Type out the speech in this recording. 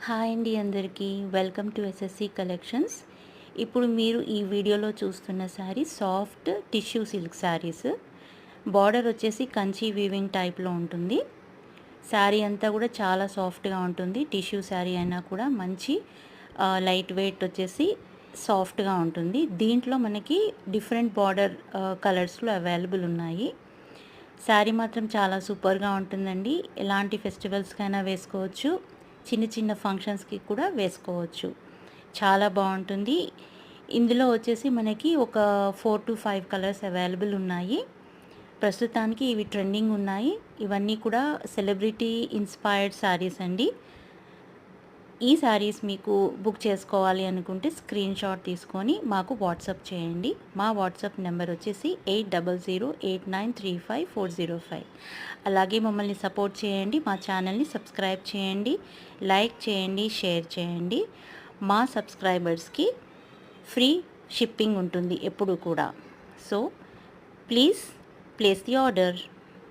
Hi అండి అందరికీ welcome to SSC collections. ఇప్పుడు మీరు ఈ వీడియోలో చూస్తున్న sari soft tissue silk saris. Border వచ్చేసి కంచి వీవింగ్ టైప్లో ఉంటుంది. శారీ అంతా కూడా చాలా సాఫ్ట్గా ఉంటుంది. టిష్యూ శారీ అయినా కూడా మంచి లైట్ వెయిట్ వచ్చేసి సాఫ్ట్గా ఉంటుంది. దీంట్లో మనకి డిఫరెంట్ బార్డర్ కలర్స్లో అవైలబుల్ ఉన్నాయి. శారీ మాత్రం చాలా సూపర్గా ఉంటుందండి. ఎలాంటి ఫెస్టివల్స్కైనా వేసుకోవచ్చు, చిన్న చిన్న ఫంక్షన్స్కి కూడా వేసుకోవచ్చు. చాలా బాగుంటుంది. ఇందులో వచ్చేసి మనకి ఒక 4 to 5 కలర్స్ అవైలబుల్ ఉన్నాయి. ప్రస్తుతానికి ఇవి ట్రెండింగ్ ఉన్నాయి. ఇవన్నీ కూడా సెలబ్రిటీ ఇన్స్పైర్డ్ శారీస్ అండి. ఈ శారీస్ మీకు బుక్ చేసుకోవాలి అనుకుంటే స్క్రీన్ షాట్ తీసుకొని మాకు వాట్సాప్ చేయండి. మా వాట్సాప్ నెంబర్ వచ్చేసి 8008935405. అలాగే మమ్మల్ని సపోర్ట్ చేయండి. మా ఛానల్ని సబ్స్క్రైబ్ చేయండి, లైక్ చేయండి, షేర్ చేయండి. మా సబ్స్క్రైబర్స్కి ఫ్రీ షిప్పింగ్ ఉంటుంది ఎప్పుడు కూడా. So please place the order.